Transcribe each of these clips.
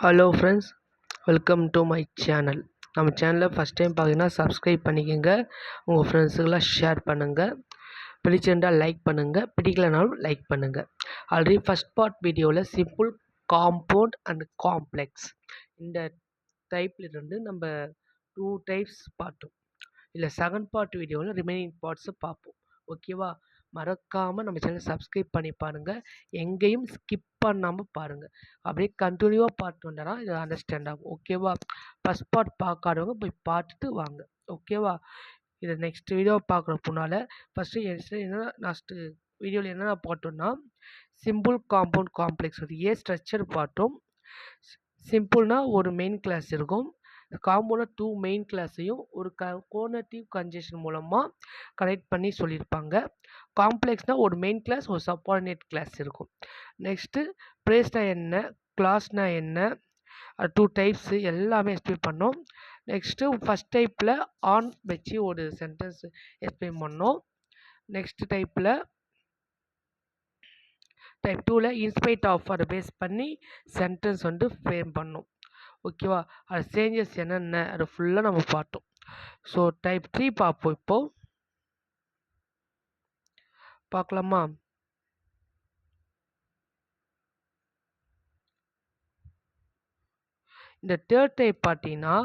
Hello friends, welcome to my channel. நம்ம சேனலை first time பார்த்தீங்கன்னா சப்ஸ்கிரைப் பண்ணிக்கோங்க. உங்கள் ஃப்ரெண்ட்ஸுக்கெல்லாம் ஷேர் பண்ணுங்கள். பிடிச்சிருந்தால் லைக் பண்ணுங்கள், பிடிக்கலனாலும் லைக் பண்ணுங்கள். ஆல்ரெடி ஃபஸ்ட் பார்ட் வீடியோவில் சிம்பிள், காம்பவுண்ட் அண்ட் காம்ப்ளெக்ஸ் இந்த டைப்லேருந்து நம்ம 2 டைப்ஸ் பார்த்தோம். இல்லை செகண்ட் பார்ட் வீடியோவில் ரிமைனிங் பார்ட்ஸை பார்ப்போம். ஓகேவா? மறக்காமல் நம்ம சேனலை சப்ஸ்கிரைப் பண்ணி பாருங்கள். எங்கேயும் ஸ்கிப் பண்ணாமல் பாருங்கள். அப்படியே கண்டினியூவாக பார்த்து வந்தோன்னா இது அண்டர்ஸ்டாண்ட் ஆகும். ஓகேவா? ஃபஸ்ட் பார்ட் பார்க்காதவங்க போய் பார்த்துட்டு வாங்க. ஓகேவா? இதை நெக்ஸ்ட் வீடியோ பார்க்குறதுக்கு முன்னால் ஃபஸ்ட்டு லாஸ்ட்டு வீடியோவில் என்னென்ன பார்த்தோம்னா சிம்பிள், காம்பவுண்ட், காம்ப்ளெக்ஸ் ஸ்ட்ரக்சர் பார்த்தோம். சிம்பிள்னால் ஒரு மெயின் கிளாஸ் இருக்கும். காம்பவுண்ட்னா 2 மெயின் கிளாஸையும் ஒரு கோஆர்டினேட்டிவ் கன்ஜெக்ஷன் மூலமாக கனெக்ட் பண்ணி சொல்லியிருப்பாங்க. காம்ப்ளெக்ஸ்னால் ஒரு மெயின் கிளாஸ், ஒரு சப்பார்டினேட் கிளாஸ் இருக்கும். நெக்ஸ்ட்டு ப்ரேஸ்னா என்ன, கிளாஸ்னா என்ன, 2 டைப்ஸு எல்லாமே எக்ஸ்பிளைன் பண்ணோம். நெக்ஸ்ட்டு ஃபஸ்ட் டைப்பில் ஆன் வச்சு ஒரு சென்டென்ஸ் எக்ஸ்பிளைன் பண்ணோம். நெக்ஸ்ட் டைப்பில் டைப் 2ல் இன்ஸ்பைட் ஆஃப் அதை பேஸ் பண்ணி சென்டென்ஸ் ஃப்ரேம் பண்ணோம். ஓகேவா? அது சேஞ்சஸ் என்னென்ன அதை ஃபுல்லாக நம்ம பார்த்தோம். ஸோ டைப் 3 பார்ப்போம். இப்போது பார்க்கலாமா? இந்த தேர்ட் டைப் பார்த்தீங்கன்னா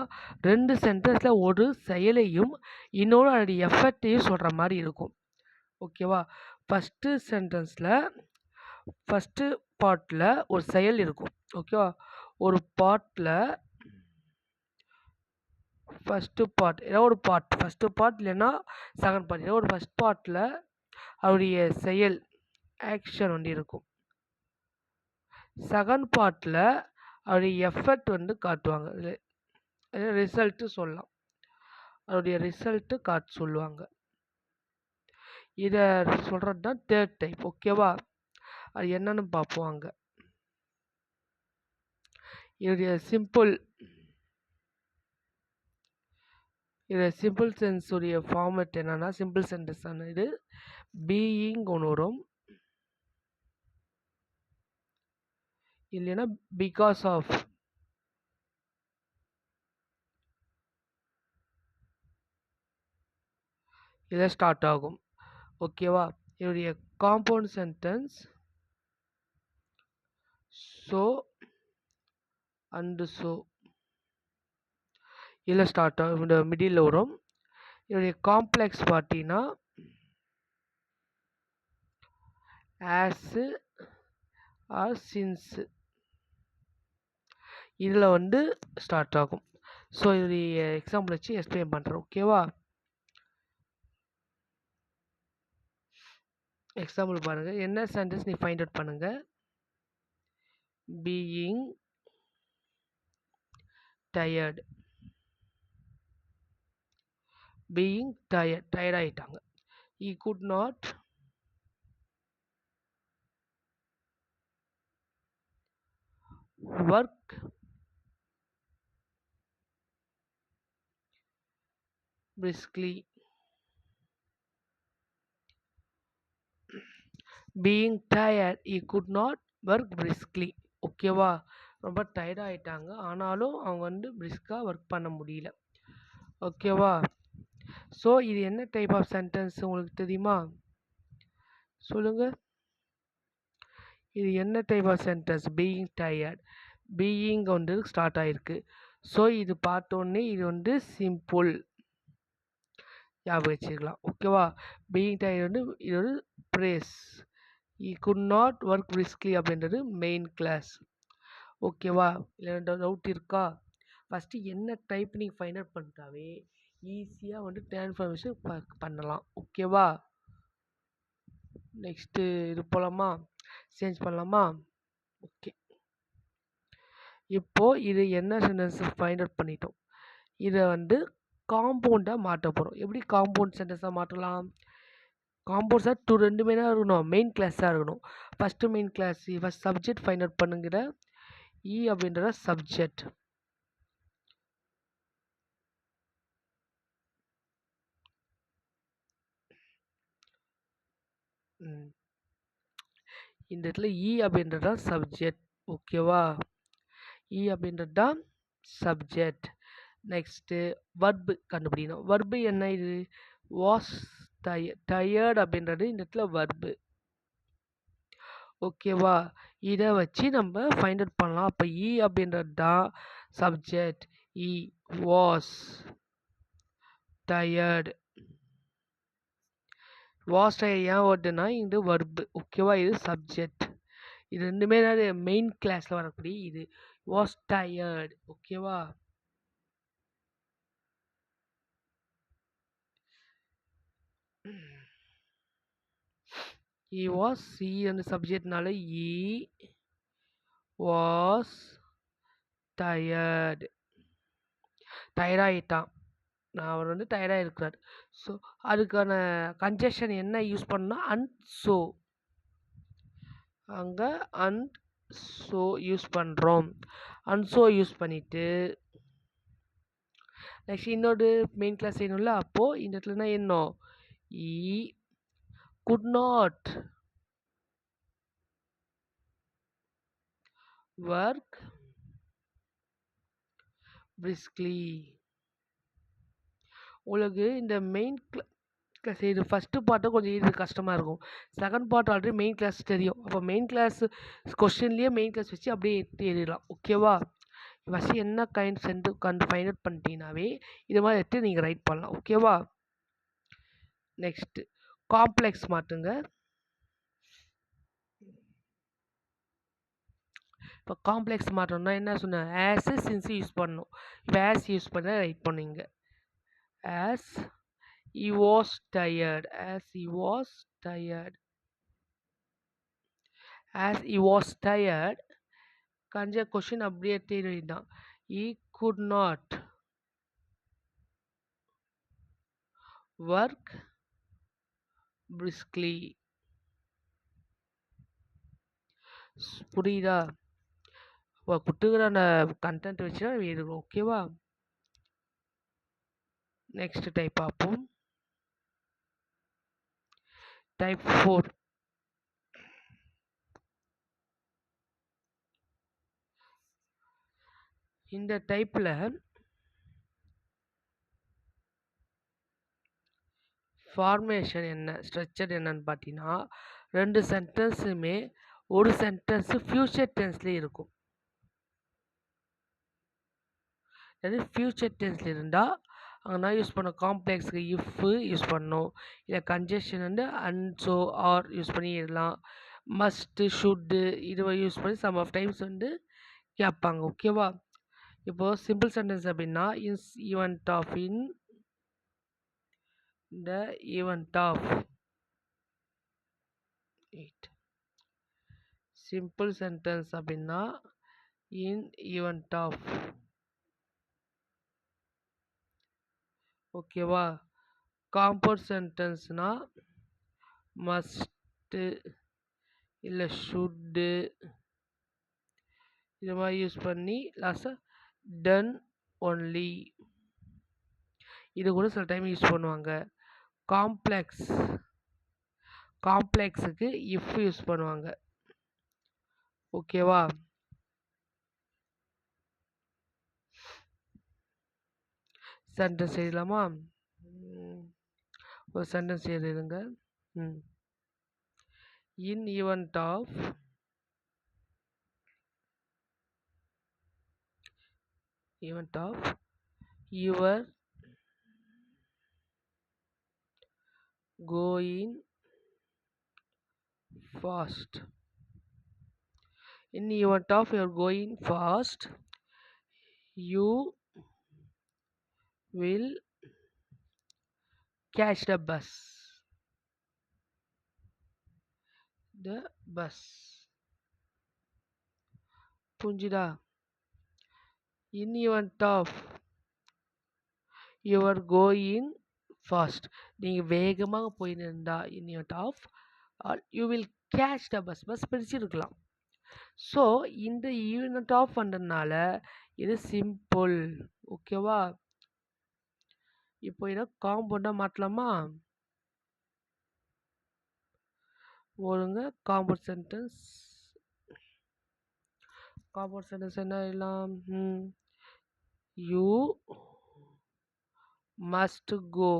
2 சென்டென்ஸில் ஒரு செயலையும் இன்னொரு அதோடைய எஃபெக்டையும் சொல்கிற மாதிரி இருக்கும். ஓகேவா? ஃபஸ்ட்டு சென்டென்ஸில் ஃபஸ்ட்டு பார்ட்டில் ஒரு செயல் இருக்கும். ஓகேவா? ஒரு பார்ட்டில் ஃபஸ்ட்டு பார்ட் ஏதோ ஒரு பார்ட், ஃபஸ்ட்டு பார்ட் இல்லைன்னா செகண்ட் பார்ட், ஏதோ ஒரு ஃபஸ்ட் பார்ட்டில் அவருடைய செயல் ஆக்ஷன் இருக்கும். செகண்ட் பார்ட்டில் அவருடைய எஃபெக்ட் காட்டுவாங்க. ரிசல்ட்டு சொல்லலாம். அவருடைய ரிசல்ட்டு சொல்லுவாங்க. இதை சொல்கிறது தான் தேர்ட் டைப். ஓகேவா? அது என்னன்னு பார்ப்போம். அங்கே இதோடைய சிம்பிள் சென்ஸ் உடைய ஃபார்மேட் என்னன்னா சிம்பிள் சென்டென்ஸ் ஆன இது பீயிங் ஒன்று வரும், இல்லைன்னா பிகாஸ் ஆஃப், இதில் ஸ்டார்ட் ஆகும். ஓகேவா? இதோடைய compound sentence so and so இதில் ஸ்டார்ட் ஆகும், இந்த மிடில் வரும். இதோடைய காம்ப்ளெக்ஸ் பார்த்தீங்கன்னா ஆஸு ஆர் சின்ஸு இதில் ஸ்டார்ட் ஆகும். ஸோ இதோடைய எக்ஸாம்பிள் வச்சு எக்ஸ்பிளைன் பண்ணுறேன். ஓகேவா? எக்ஸாம்பிள் பாருங்கள். என்ன சென்டென்ஸ் நீ ஃபைண்ட் அவுட் பண்ணுங்கள். பீயிங் டயர்டு, பீயிங் டயர்ட் ஆகிட்டாங்க. he could not work briskly. being tired he could not work briskly. ஓகேவா? ரொம்ப டயர்ட் ஆகிட்டாங்க, ஆனாலும் அவங்க பிரிஸ்காக ஒர்க் பண்ண முடியல. ஓகேவா? ஸோ இது என்ன டைப் ஆஃப் சென்டென்ஸ் உங்களுக்கு தெரியுமா? சொல்லுங்கள். இது என்ன type of sentence? Being tired, being start ஆகிருக்கு. ஸோ இது பார்த்தோன்னே இது சிம்பிள் ஞாபகம் வச்சுக்கலாம். ஓகேவா? பீயிங் டயர்ட் இது ஒரு prays. he could not work briskly அப்படின்றது மெயின் கிளாஸ். ஓகேவா? இல்லை டவுட் இருக்கா? ஃபஸ்ட்டு என்ன டைப் நீங்கள் ஃபைண்ட் அவுட் பண்ணிட்டாவே ஈஸியாக ட்ரான்ஸ்ஃபார்மேஷன் பண்ணலாம். ஓகேவா? நெக்ஸ்ட்டு இது போகலாமா? சேஞ்ச் பண்ணலாமா? ஓகே. இப்போது இது என்ன சென்டென்ஸ் ஃபைண்ட் அவுட் பண்ணிட்டோம். இதை காம்பவுண்டாக மாற்ற போகிறோம். எப்படி காம்பவுண்ட் சென்டென்ஸாக மாற்றலாம்? காம்பவுண்ட்ஸாக 2 தான் இருக்கணும், மெயின் கிளாஸாக இருக்கணும். First main class first subject find out பண்ணுங்கிற அப்படின்ற சப்ஜெக்ட். இந்த இடத்துல அப்படின்றதான் சப்ஜெக்ட். ஓகேவா? அப்படின்றது தான் சப்ஜெக்ட். நெக்ஸ்ட்டு வர்பு கண்டுபிடிக்கணும். வர்பு என்ன இது? வாஸ் டயர்ட் அப்படின்றது இந்த இடத்துல வர்பு. ஓகேவா? இதை வச்சு நம்ம ஃபைண்ட் அவுட் பண்ணலாம். அப்போ அப்படின்றது தான் subject. Was tired. Was tired ஏன் வருதுன்னா இது வர்பு. ஓகேவா? இது சப்ஜெக்ட். இது ரெண்டுமே மெயின் கிளாஸில் வரக்கூடிய இது வாஸ் டயர்ட். ஓகேவா? சி அந்த சப்ஜெக்ட்னால வாஸ் டயர்டு. டயர்டாகிட்டான். அவர் டயர்டாக இருக்கிறார். ஸோ அதுக்கான கன்ஜெக்ஷன் என்ன யூஸ் பண்ணால் அண்ட் ஸோ. அங்கே அண்ட் ஸோ யூஸ் பண்ணுறோம். அண்ட் ஸோ யூஸ் பண்ணிவிட்டு நெக்ஸ்ட் இன்னொரு மெயின் கிளாஸ் செய்யணும்ல. அப்போது இந்த இடத்துலனா என்ன? could not work briskly. உங்களுக்கு இந்த மெயின் கிளாஸ் இது ஃபஸ்ட்டு பார்ட்டும் கொஞ்சம் இது கஷ்டமாக இருக்கும். Second part already main clause தெரியும். அப்போ மெயின் கிளாஸ் கொஸ்டின்லேயே மெயின் கிளாஸ் வச்சு அப்படியே எடுத்து எழுதலாம். ஓகேவா? ஃபஸ்ட்டு என்ன ஃபைண்ட் அவுட் பண்ணிட்டீங்கன்னாவே இது மாதிரி எடுத்து நீங்கள் ரைட் பண்ணலாம். ஓகேவா? நெக்ஸ்ட்டு காம்ப்ளெக்ஸ் மாற்றுங்க. இப்போ காம்ப்ளெக்ஸ் மாற்றணும்னா என்ன சொன்னேன்? ஆஸ் சின்ஸ் யூஸ் பண்ணணும். இப்போ ஆஸ் யூஸ் பண்ண ரைட் பண்ணுங்க. As he was tired. As he was tired. As he was tired. கஞ்ச கொஷின் அப்படியே தேடி தான். He could not work briskly. புரியுதா? குட்டுக்கிற அந்த கண்டென்ட் வச்சு தான் எழுதுறோம். ஓகேவா? நெக்ஸ்ட் டைப் பார்ப்போம். டைப் 4. இந்த டைப்பில் ஃபார்மேஷன் என்ன, ஸ்ட்ரக்சர் என்னன்னு பார்த்தீங்கன்னா, 2 சென்டென்ஸுமே ஒரு சென்டென்ஸு ஃப்யூச்சர் டென்ஸ்லேயே இருக்கும். அதாவது ஃப்யூச்சர் டென்ஸில் இருந்தால் அங்கே யூஸ் பண்ண காம்ப்ளெக்ஸுக்கு இஃப்பு யூஸ் பண்ணணும். இல்லை conjunction and so or use பண்ணி எழுதலாம். மஸ்ட்டு ஷுட்டு இது யூஸ் பண்ணி சம் ஆஃப் டைம்ஸ் கேட்பாங்க. ஓகேவா? இப்போது சிம்பிள் சென்டென்ஸ் அப்படின்னா is event of in the event of. Simple sentence அப்படின்னா இன் ஈவெண்ட் ஆஃப். ஓகேவா? காம்பவுண்ட் சென்டென்ஸ்னா மஸ்ட்டு இல்லை ஷுட்டு இது மாதிரி யூஸ் பண்ணி லாஸ்ட்டாக டன் ஒன்லி இது கூட சில டைம் யூஸ் பண்ணுவாங்க. காம்ப்ளெக்ஸுக்கு இஃப் யூஸ் பண்ணுவாங்க. ஓகேவா? சென்டென்ஸ் எழுதலாமா? ஒரு சென்டென்ஸ் எழுதுங்க. In event of your going fast. In event of your going fast, you will catch the bus. புரிஞ்சுதா? In event of you are going fast, நீங்கள் வேகமாக போயிருந்தா in event of you will catch the bus. Bus பிடிச்சிருக்கலாம். So இந்த event of பண்ணுறதுனால இது simple. ஓகேவா? இப்போ இதை காம்பவுண்டாக மாற்றலாமா? ஒழுங்க காம்பவுண்ட் சென்டென்ஸ் காம்பவுண்ட் சென்டென்ஸ் என்ன எழுதலாம்? You must go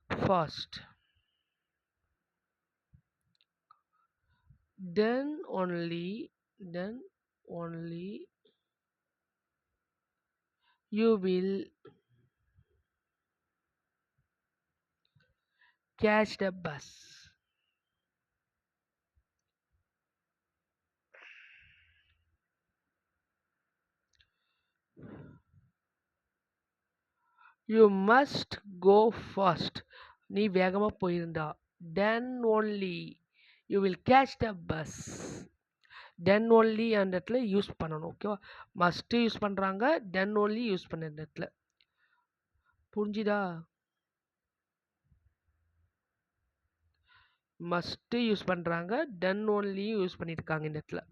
fast. Then only you will catch the bus. You must go fast. நீ வேகமா போயிருந்தா. Then only you will catch the bus. Then only அந்த இடத்துல யூஸ் பண்ணணும். ஓகேவா? மஸ்ட் யூஸ் பண்றாங்க. Then only யூஸ் பண்ண இந்த இடத்துல. புரிஞ்சுதா? மஸ்ட் யூஸ் பண்றாங்க. Then only யூஸ் பண்ணியிருக்காங்க இந்த இடத்துல.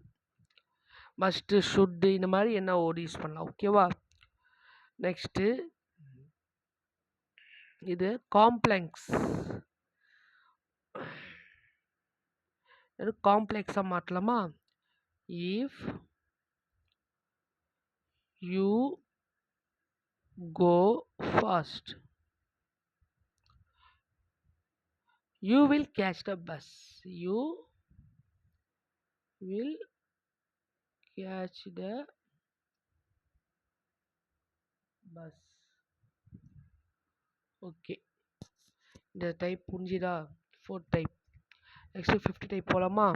மஸ்ட், ஷுட் இந்த மாதிரி என்ன ஒரு யூஸ் பண்ணலாம். ஓகேவா? நெக்ஸ்ட்டு இது காம்ப்ளெக்ஸ். இது காம்ப்ளெக்ஸாக மாற்றலாமா? If you go fast you will catch the bus. You will catch the bus. Okay, இந்த டைப் புரிஞ்சுதா? 4th type. Next 5th type போகலாமா?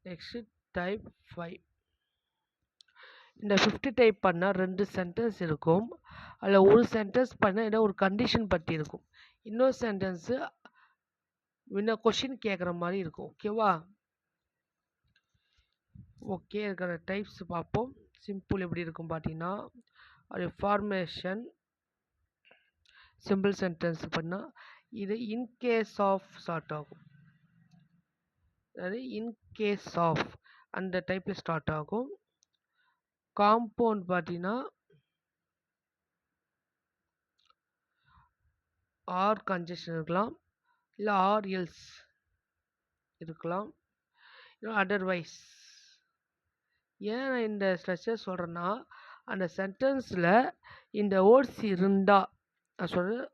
Next type 5. இந்த 5th டைப் பண்ணால் 2 சென்டென்ஸ் இருக்கும். அதில் ஒரு சென்டென்ஸ் பண்ணால் ஏதோ ஒரு கண்டிஷன் பற்றி இருக்கும். இன்னொரு சென்டென்ஸு இன்னும் கொஷின் கேட்குற மாதிரி இருக்கும். ஓகேவா? ஓகே, இருக்கிற டைப்ஸ் பார்ப்போம். சிம்பிள் எப்படி இருக்கும் பார்த்தீங்கன்னா, அது ஃபார்மேஷன் சிம்பிள் சென்டென்ஸ் பண்ணால் இது இன்கேஸ் ஆஃப் ஸ்டார்ட் ஆகும். அதாவது இன்கேஸ் ஆஃப் அந்த டைப்பில் ஸ்டார்ட் ஆகும். காம்பவுண்ட் பார்த்தீங்கன்னா ஆர் கன்ஜெக்ஷன் இருக்கலாம், இல்லை ஆர் எல்ஸ் இருக்கலாம், இல்லை அதர்வைஸ். ஏன் நான் இந்த ஸ்ட்ரக்சர் சொல்கிறேன்னா, அந்த சென்டென்ஸில் இந்த வேர்ட்ஸ் இருந்தால், நான் சொல்கிறது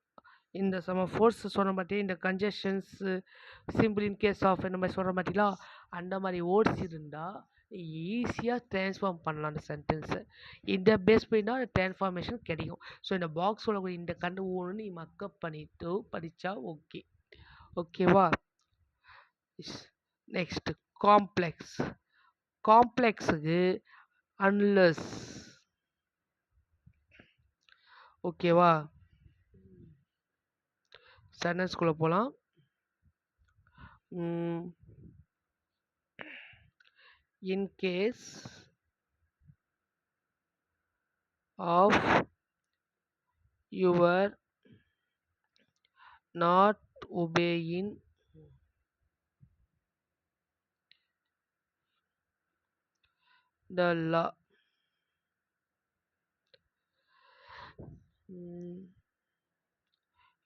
இந்த சம ஃபோர்ஸ் சொல்கிற மாட்டே, இந்த கன்ஜெக்ஷன்ஸு சிம்பிள் இன் கேஸ் ஆஃப் இந்த மாதிரி சொல்கிற மாட்டிங்களா, அந்த மாதிரி வேர்ட்ஸ் இருந்தால் ஈஸியாக ட்ரான்ஸ்ஃபார்ம் பண்ணலாம் அந்த சென்டென்ஸை. இந்த பேஸ் பண்ணி தான் ட்ரான்ஸ்ஃபார்மேஷன் கிடைக்கும். ஸோ இந்த பாக்ஸ் சொல்லக்கூடிய இந்த கண்டு ஒன்று நீ மக்கப் பண்ணிட்டு படித்தா ஓகே. ஓகேவா? Next complex. காம்ப்ளெக்ஸுக்கு அன்லெஸ். ஓகேவா? சென்டென்ஸ்குள்ளே போகலாம். in case of your not obeying the law,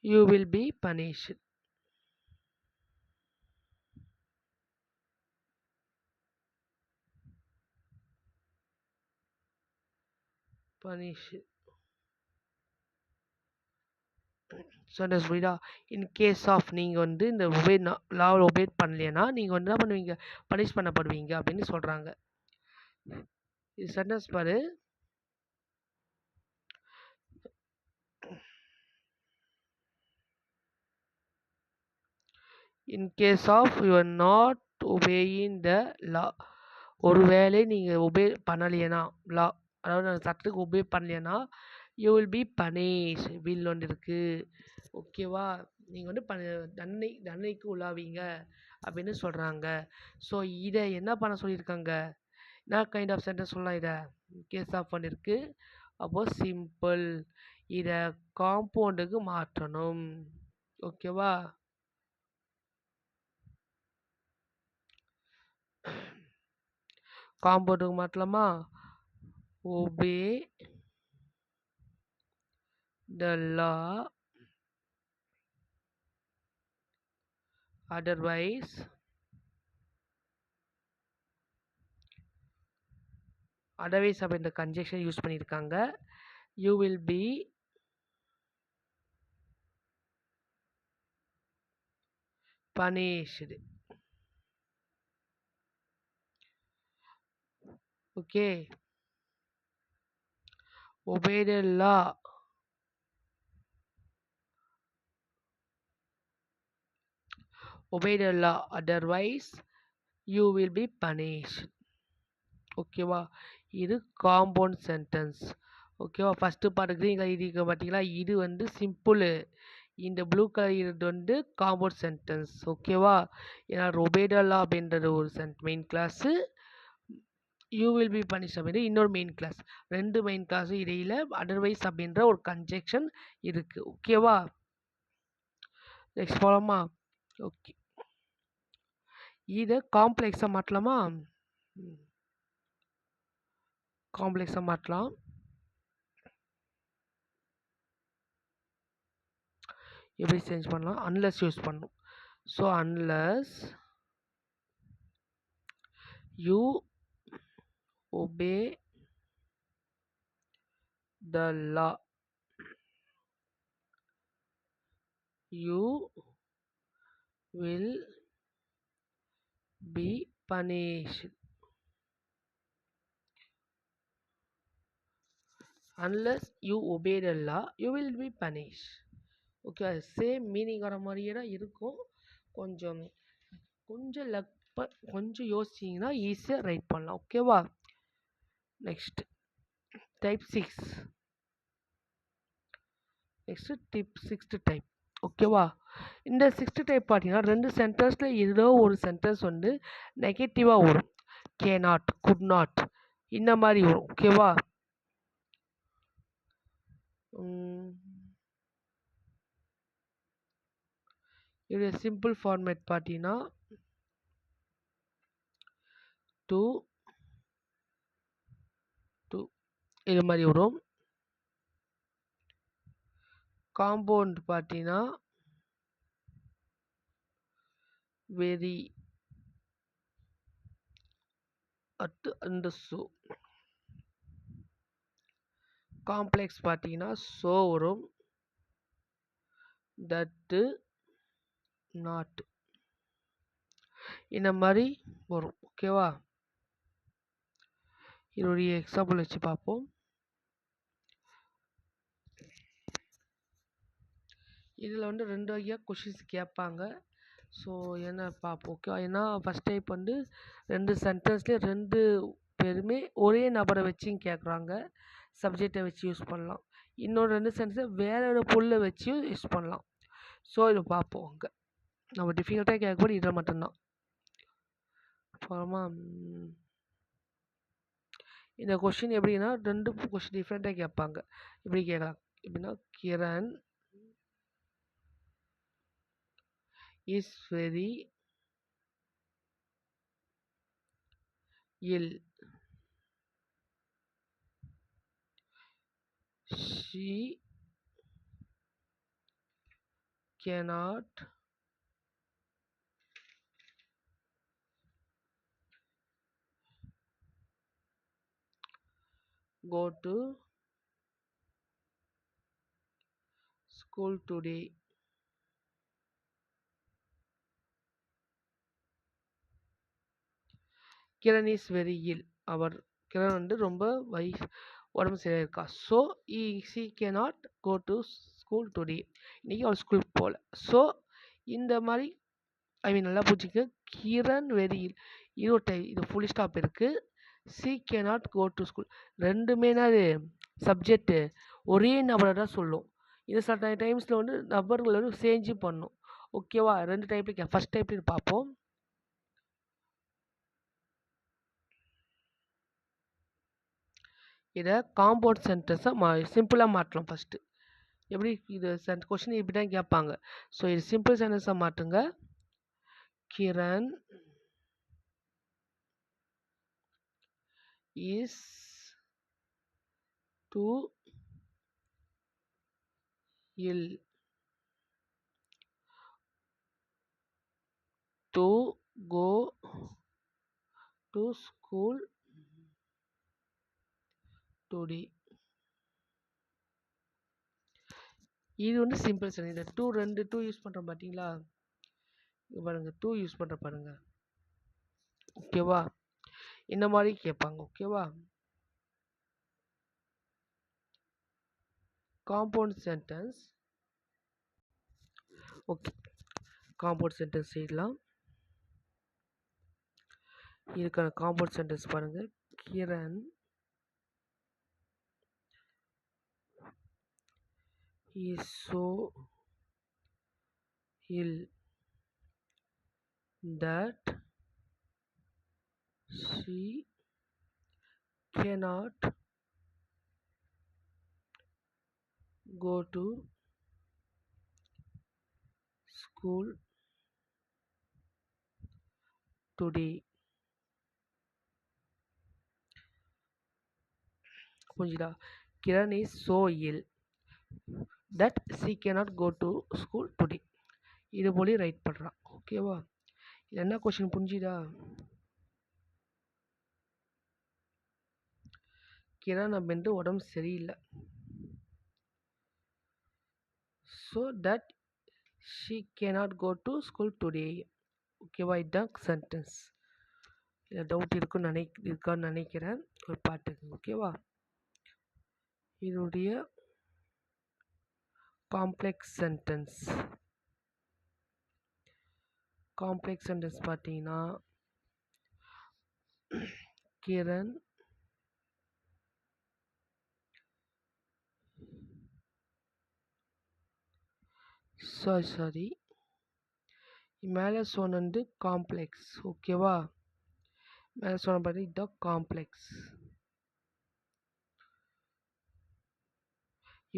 you will be punished. Sentence புரியுதா? இன் கேஸ் ஆஃப் நீங்கள் வந்து இந்த லாவில் ஒபே பண்ணலைன்னா நீங்கள் வந்து என்ன பண்ணுவீங்க? பனிஷ் பண்ணப்படுவீங்க அப்படின்னு சொல்கிறாங்க. இது சென்டென்ஸ் பாரு. In case of you are not obeying the law. ஒருவேளை நீங்கள் ஒபே பண்ணலையனா, லா அதாவது அந்த சட்டத்துக்கு ஒபே பண்ணலையனா, you will be punish. Will ஒன்று இருக்குது. ஓகேவா? நீங்கள் வந்து தண்டனைக்கு உள்ளாவீங்க அப்படின்னு சொல்கிறாங்க. ஸோ இதை என்ன பண்ண சொல்லியிருக்காங்க? என்ன கைண்ட் ஆஃப் சென்டென்ஸ் சொல்லலாம்? இதை கேஸ் ஆஃப் ஒன்று இருக்குது. அப்போது சிம்பிள். இதை காம்பவுண்டுக்கு மாற்றணும். ஓகேவா? காம்பவுண்டுக்கு மாற்றலாமா? obey the law, otherwise அப்படின்ற கன்ஜெக்ஷன் யூஸ் பண்ணியிருக்காங்க. You will be punished. Okay. Obey the law. Obey the law, otherwise you will be punished. ஓகேவா? இது காம்பவுண்ட் சென்டென்ஸ். ஓகேவா? ஃபஸ்ட்டு பார்ட் க்ரீன் கலர் எழுதியிருக்க பார்த்தீங்களா? இது வந்து சிம்பிளு. இந்த ப்ளூ கலர் இது வந்து காம்பவுண்ட் சென்டென்ஸ். ஓகேவா? ஏன்னா ரொபேடலா அப்படின்றது ஒரு main class, you will be punish அப்படின்றது இன்னொரு மெயின் கிளாஸ். ரெண்டு மெயின் கிளாஸும் இடையில் அதர்வைஸ் அப்படின்ற ஒரு கன்ஜெக்ஷன் இருக்குது. ஓகேவா? நெக்ஸ்ட் போகலாமா? ஓகே, இதை காம்ப்ளெக்ஸாக மாற்றலாமா? காம்ப்ளெக்ஸாக மாற்றலாம். எப்படி சேஞ்ச் பண்ணலாம்? அன்லெஸ் யூஸ் பண்ணணும். So unless you obey the law, you will be punished. Unless you obey the law, you will be punished. Okay, same meaning வர மாதிரியே தான் இருக்கும். கொஞ்சம் கொஞ்சம் கொஞ்சம் யோசிச்சிங்கன்னா ஈஸியாக ரைட் பண்ணலாம். ஓகேவா? Next type 6. Next sixth type. ஓகேவா? இந்த சிக்ஸ்த்து டைப் பார்த்தீங்கன்னா ரெண்டு சென்டென்ஸில் ஏதோ ஒரு சென்டென்ஸ் வந்து நெகட்டிவாக வரும். கே நாட், குட் நாட், இந்த மாதிரி வரும். ஓகேவா? இதோடைய சிம்பிள் ஃபார்மேட் பார்த்தீங்கன்னா டூ இது மாதிரி வரும். காம்பவுண்ட் பார்த்தீங்கன்னா வெரி அட் அந்த ஸோ. காம்ப்ளெக்ஸ் பார்த்தீங்கன்னா ஸோ வரும், தட்டு, நாட், இந்த மாதிரி வரும். ஓகேவா? இதோடைய எக்ஸாம்பிள் வச்சு பார்ப்போம். இதில் வந்து ரெண்டு வகையாக கொஷின்ஸ் கேட்பாங்க. ஸோ என்ன பார்ப்போம். ஓகே, ஏன்னா ஃபஸ்ட் டைப் வந்து ரெண்டு சென்டென்ஸ்லேயே ரெண்டு பேருமே ஒரே நபரை வச்சும் கேட்குறாங்க, சப்ஜெக்டை வச்சு யூஸ் பண்ணலாம். இன்னொரு ரெண்டு சென்டென்ஸை வேற ஒரு பொருளை வச்சும் யூஸ் பண்ணலாம். ஸோ இதை பார்ப்போம். அங்கே நம்ம டிஃபிகல்ட்டாக கேட்கப்போது இதில் மட்டும்தான். அப்புறமா இந்த கொஷின் எப்படின்னா ரெண்டு கொஷின் டிஃப்ரெண்ட்டாக கேட்பாங்க. இப்படி கேட்கலாம். எப்படின்னா, Kiran is very ill. She cannot go to school today. Kiran is very ill. Kiran வந்து ரொம்ப உடம்பு சரியாக இருக்கா. So she cannot go to school today. இன்றைக்கி அவள் ஸ்கூலுக்கு போகல. ஸோ இந்த மாதிரி நல்லா புரிஞ்சுக்க. கிரண் வெரி இல், இது ஃபுல் ஸ்டாப் இருக்குது. She cannot go to school, ரெண்டுமே அது சப்ஜெக்டு ஒரே நபரை தான் சொல்லும். இது சில டைம்ஸில் வந்து நபர்கள் வந்து சேஞ்சு பண்ணும். ஓகேவா? ரெண்டு டைப்ல ஃபஸ்ட் டைப்ல பார்ப்போம். இதை காம்பவுண்ட் சென்டென்ஸாக சிம்பிளாக மாற்றலாம். ஃபஸ்ட்டு எப்படி இது கொஷின் இப்படி தான் கேட்பாங்க. ஸோ இது சிம்பிள் சென்டென்ஸாக மாற்றுங்க. Kiran is to ill to go to school today. இது வந்து சிம்பிள் சென்டென்ஸ். இந்த டூ 2 டூ யூஸ் பண்ணுறோம் பார்த்தீங்களா? இங்க பாருங்க, டூ யூஸ் பண்ணுற பாருங்க. ஓகேவா? இந்த மாதிரி கேட்பாங்க. ஓகேவா? Compound sentence. Okay, compound sentence செய்யலாம். இதுக்கான காம்பவுண்ட் சென்டென்ஸ் பாருங்க. Kiran is so ill that she cannot go to school today. புரிஞ்சுதா? Kiran is so ill that she cannot go to school today. இது போல ரைட் பண்ணுறான். ஓகேவா? இது என்ன கொஸ்டின் புரிஞ்சுதா? கிரண் அப்படின்ட்டு உடம்பு சரியில்லை. So that she cannot go to school today. ஓகேவா? இதுதான் சென்டென்ஸ். இதில் டவுட் இருக்கான்னு நினைக்கிறேன். ஒரு பாட்டுக்கு. ஓகேவா? இதனுடைய காம்ப்ளெக்ஸ் சென்டென்ஸ். காம்ப்ளெக்ஸ் சென்டென்ஸ் பார்த்தீங்கன்னா கிரண் சாரி மேலே சொன்னது காம்ப்ளெக்ஸ். ஓகேவா? மேலே சொன்ன பார்த்து இதுதான் காம்ப்ளெக்ஸ்.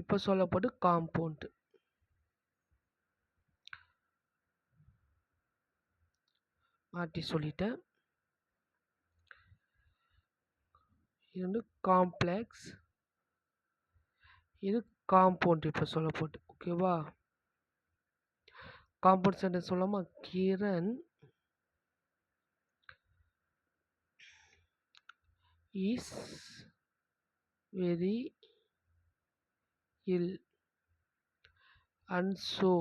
இப்போ சொல்லப்போது காம்பவுண்ட். மாற்றி சொல்லிட்டேன். இது வந்து காம்ப்ளெக்ஸ், இது காம்பவுண்ட். இப்போ சொல்லப்போது. ஓகேவா? காம்பவுண்ட் சென்டென்ஸ் சொல்லாமா? Kiran is very ill and so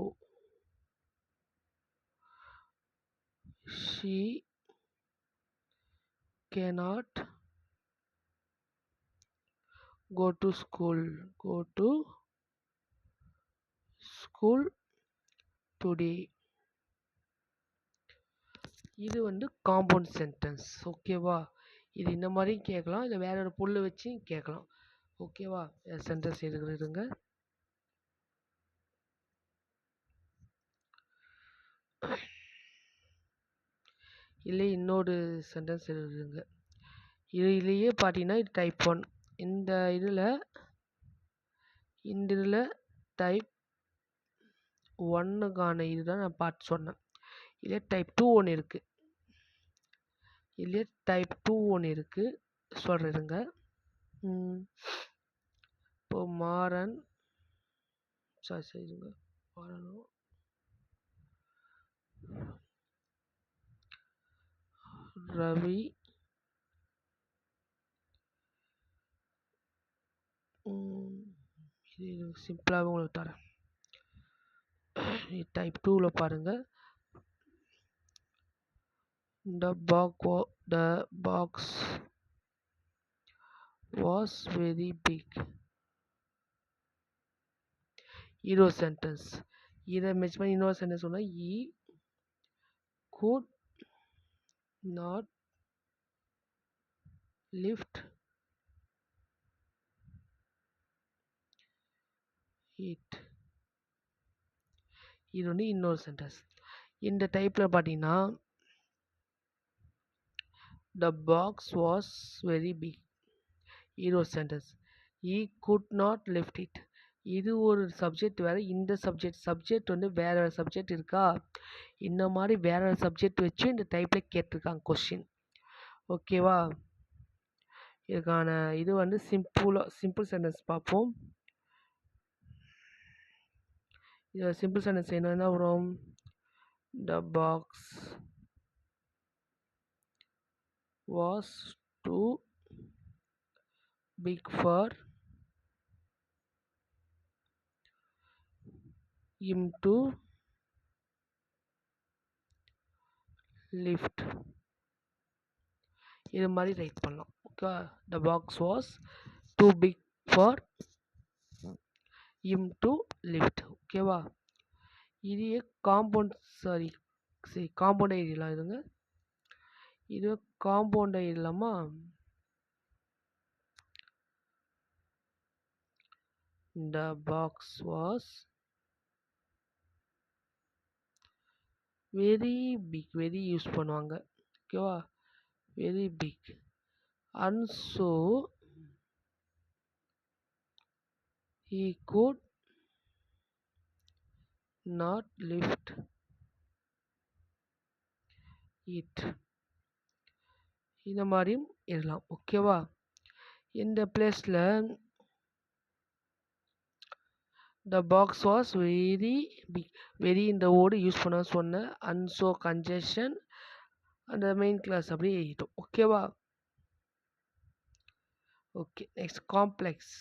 she cannot go to school today. இது வந்து காம்பவுண்ட் சென்டென்ஸ். ஓகேவா? இது இந்த மாதிரியும் கேட்கலாம், இல்லை வேற ஒரு பொருளை வச்சு கேட்கலாம். ஓகேவா? சென்டென்ஸ் எழுதுங்க. இல்லை இன்னொரு சென்டென்ஸ் எழுதுங்க. இதுலேயே பார்த்தீங்கன்னா இது டைப் 1. இந்த இதில் டைப் 1க்கான இதுதான் நான் பார்த்து சொன்னேன். இதிலே டைப் 2 ஒன்று இருக்குது. இதிலே டைப் 2 ஒன்று இருக்குது. சொல்கிறேங்க. இப்போ மாறன் சரிங்க மாறனும் ரவி இது சிம்பிளாகவே உங்களுக்கு தரேன். டைப் 2வில் பாருங்கள். The box was very big. Hero sentence. இதை மெச் பண்ணி இன்னொரு சென்டென்ஸ் சொன்னால் he could not lift it. இது வந்து இன்னொரு சென்டென்ஸ். இந்த டைப்பில் பார்த்தீங்கன்னா the box was very big. Hero sentence. he could not lift it. இது ஒரு சப்ஜெக்ட் வேறு, இந்த சப்ஜெக்ட் வந்து வேற சப்ஜெக்ட் இருக்கா? இந்த மாதிரி வேற சப்ஜெக்ட் வச்சு இந்த டைப்பில் கேட்டிருக்காங்க கொஸ்டின். ஓகேவா? இதுக்கான இது வந்து சிம்பிள் சென்டென்ஸ் பார்ப்போம். இது சிம்பிள் சென்டென்ஸ் என்னென்ன வரும்? The box was too big for him to lift. இது மாதிரி ரைட் பண்ணலாம். Okay, the box was too big for him to lift. ஓகேவா? இது காம்பவுண்ட் காம்பவுண்டை எழுதலாம். இதுங்க இது காம்பவுண்டை எழுதலாமா? The box was very big. Very use பண்ணுவாங்க. ஓகேவா? Very big. And so he could not lift it. இந்த மாதிரியும் எழுதலாம். ஓகேவா? இந்த பிளேஸில் the box was very big. Very இந்த வேர்டு யூஸ் பண்ண சொன்னேன். and so கன்ஜெஷன் அந்த மெயின் கிளாஸ் அப்படியே எழுதிட்டோம். ஓகேவா? Okay, next complex.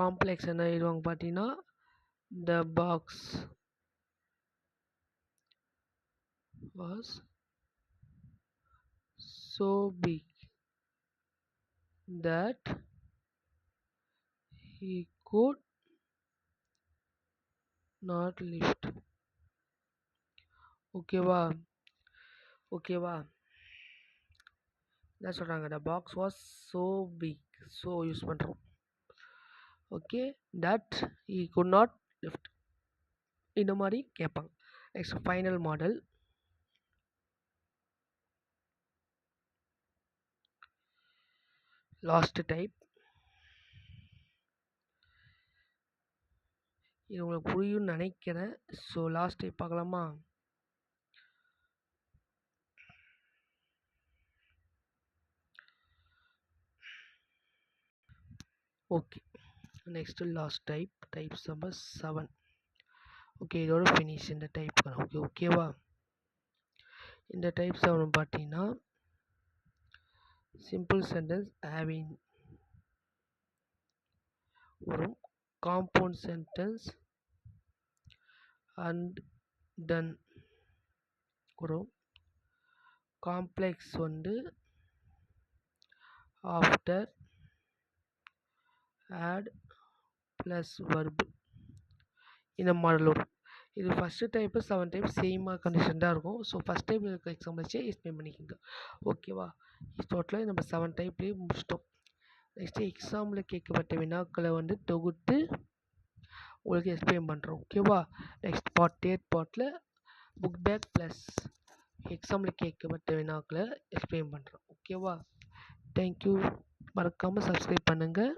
காம்ப்ளெக்ஸ் என்ன எழுதுவாங்க பார்த்தீங்கன்னா, the box was so big that he could not lift. ஓகேவா? என்ன சொல்கிறாங்க? the box was so big. so use பண்ணுறோம். Okay, that he could not lift. இந்த மாதிரி கேட்பாங்க. Next final model. Last type. இது உங்களுக்கு புரியும்னு நினைக்கிறேன். ஸோ லாஸ்ட் டைப் பார்க்கலாமா? Okay, next last types number 7. Okay, இதோட ஃபினிஷ் இந்த டைப். ஓகேவா? இந்த டைப் 7 பார்த்தீங்கன்னா சிம்பிள் சென்டென்ஸ் ஹேவிங் வரும், காம்பவுண்ட் சென்டென்ஸ் அண்ட் டன் வரும், காம்ப்ளெக்ஸ் வந்து ஆஃப்டர் ஆட் ப்ளஸ் வர்பு இந்த மாடல் வரும். இது ஃபஸ்ட்டு டைப்பு 7 டைப் சேமாக கண்டிஷன் தான் இருக்கும். ஸோ ஃபஸ்ட் டைப் இருக்க எக்ஸாம்பிள் வச்சு எக்ஸ்பிளைன் பண்ணிக்கோங்க. ஓகேவா? டோட்டலாக நம்ம 7 டைப்லேயே முடிச்சிட்டோம். நெக்ஸ்ட்டு எக்ஸாம்பிள் கேட்கப்பட்ட வினாக்களை வந்து தொகுத்து உங்களுக்கு எக்ஸ்பிளைன் பண்ணுறோம். ஓகேவா? நெக்ஸ்ட் தேர்ட் பார்ட்டில் புக் பேக் ப்ளஸ் எக்ஸாம்பிள் கேட்கப்பட்ட வினாக்களை எக்ஸ்பிளைன் பண்ணுறோம். ஓகேவா? தேங்க்யூ. மறக்காமல் சப்ஸ்கிரைப் பண்ணுங்கள்.